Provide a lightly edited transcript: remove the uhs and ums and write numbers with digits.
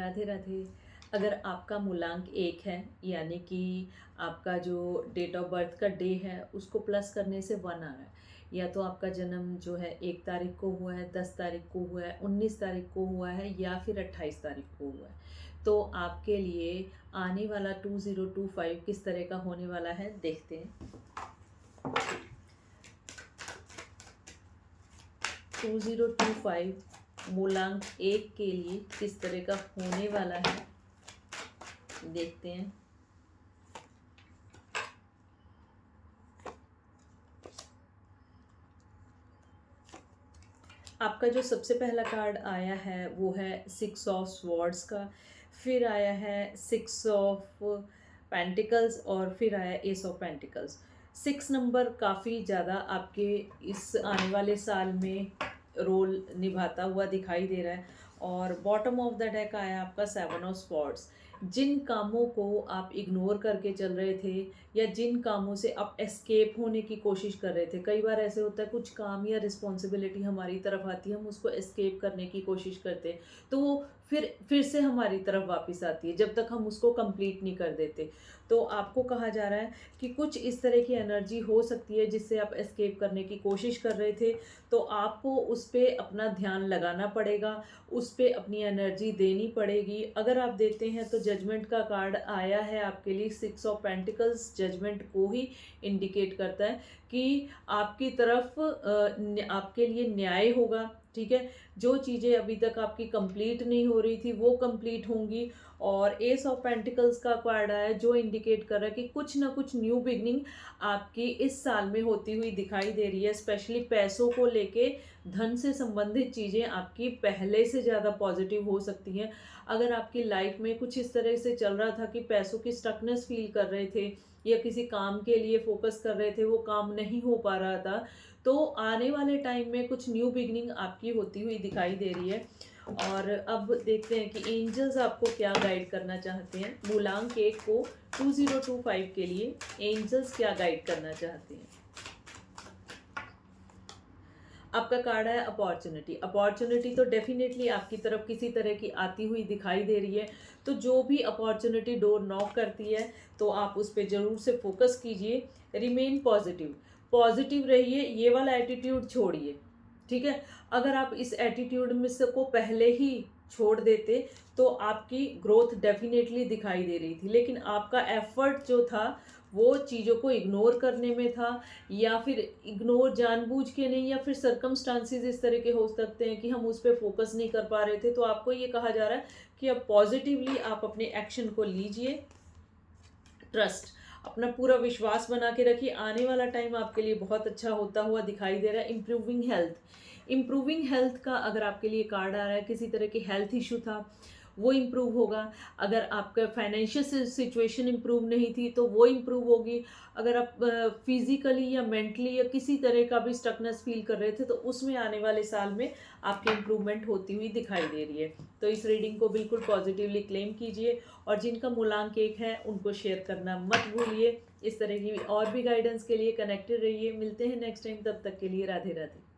राधे राधे। अगर आपका मूलांक 1 है, यानी कि आपका जो डेट ऑफ बर्थ का डे है उसको प्लस करने से 1 आ रहा है, या तो आपका जन्म जो है 1 तारीख को हुआ है, 10 तारीख को हुआ है, 19 तारीख को हुआ है या फिर 28 तारीख को हुआ है, तो आपके लिए आने वाला 2025 किस तरह का होने वाला है देखते हैं। 2025 मूलांक 1 के लिए किस तरह का होने वाला है देखते हैं। आपका जो सबसे पहला कार्ड आया है वो है 6 ऑफ स्वॉर्ड्स का, फिर आया है 6 ऑफ पेंटिकल्स और फिर आया एस ऑफ पेंटिकल्स। 6 नंबर काफ़ी ज़्यादा आपके इस आने वाले साल में रोल निभाता हुआ दिखाई दे रहा है। और बॉटम ऑफ द डेक आया आपका 7 ऑफ स्वॉर्ड्स। जिन कामों को आप इग्नोर करके चल रहे थे या जिन कामों से आप एस्केप होने की कोशिश कर रहे थे, कई बार ऐसे होता है कुछ काम या रिस्पॉन्सिबिलिटी हमारी तरफ आती है, हम उसको एस्केप करने की कोशिश करते हैं तो वो फिर से हमारी तरफ वापस आती है जब तक हम उसको कंप्लीट नहीं कर देते। तो आपको कहा जा रहा है कि कुछ इस तरह की एनर्जी हो सकती है जिससे आप एस्केप करने की कोशिश कर रहे थे, तो आपको उस पर अपना ध्यान लगाना पड़ेगा, उस पर अपनी एनर्जी देनी पड़ेगी। अगर आप देते हैं तो जजमेंट का कार्ड आया है आपके लिए। 6 ऑफ पेंटिकल्स जजमेंट को ही इंडिकेट करता है कि आपकी तरफ आपके लिए न्याय होगा। ठीक है, जो चीज़ें अभी तक आपकी कंप्लीट नहीं हो रही थी वो कंप्लीट होंगी। और एस ऑफ पेंटिकल्स का कार्ड आया जो इंडिकेट कर रहा है कि कुछ ना कुछ न्यू बिगनिंग आपकी इस साल में होती हुई दिखाई दे रही है। स्पेशली पैसों को लेके, धन से संबंधित चीज़ें आपकी पहले से ज़्यादा पॉजिटिव हो सकती हैं। अगर आपकी लाइफ में कुछ इस तरह से चल रहा था कि पैसों की स्टकनेस फील कर रहे थे या किसी काम के लिए फोकस कर रहे थे, वो काम नहीं हो पा रहा था, तो आने वाले टाइम में कुछ न्यू बिगनिंग आपकी होती हुई दिखाई दे रही है। और अब देखते हैं कि एंजल्स आपको क्या गाइड करना चाहते हैं। मूलांक 1 को 2025 के लिए एंजल्स क्या गाइड करना चाहते हैं। आपका कार्ड है अपॉर्चुनिटी। अपॉर्चुनिटी तो डेफिनेटली आपकी तरफ किसी तरह की आती हुई दिखाई दे रही है। तो जो भी अपॉर्चुनिटी डोर नॉक करती है तो आप उस पर ज़रूर से फोकस कीजिए। रिमेन पॉजिटिव, पॉजिटिव रहिए, ये वाला एटीट्यूड छोड़िए। ठीक है, अगर आप इस एटीट्यूड में से को पहले ही छोड़ देते तो आपकी ग्रोथ डेफिनेटली दिखाई दे रही थी, लेकिन आपका एफर्ट जो था वो चीज़ों को इग्नोर करने में था, या फिर इग्नोर जानबूझ के नहीं, या फिर सर्कमस्टांसिस इस तरह के हो सकते हैं कि हम उस पर फोकस नहीं कर पा रहे थे। तो आपको ये कहा जा रहा है कि अब पॉजिटिवली आप अपने एक्शन को लीजिए। ट्रस्ट, अपना पूरा विश्वास बना के रखिए। आने वाला टाइम आपके लिए बहुत अच्छा होता हुआ दिखाई दे रहा है। इम्प्रूविंग हेल्थ, इम्प्रूविंग हेल्थ का अगर आपके लिए कार्ड आ रहा है, किसी तरह की हेल्थ इशू था वो इम्प्रूव होगा। अगर आपका फाइनेंशियल सिचुएशन इम्प्रूव नहीं थी तो वो इम्प्रूव होगी। अगर आप फिजिकली या मेंटली या किसी तरह का भी स्टकनेस फील कर रहे थे तो उसमें आने वाले साल में आपकी इम्प्रूवमेंट होती हुई दिखाई दे रही है। तो इस रीडिंग को बिल्कुल पॉजिटिवली क्लेम कीजिए और जिनका मूलांक 1 है उनको शेयर करना मत भूलिए। इस तरह की और भी गाइडेंस के लिए कनेक्टेड रहिए। मिलते हैं नेक्स्ट टाइम, तब तक के लिए राधे राधे।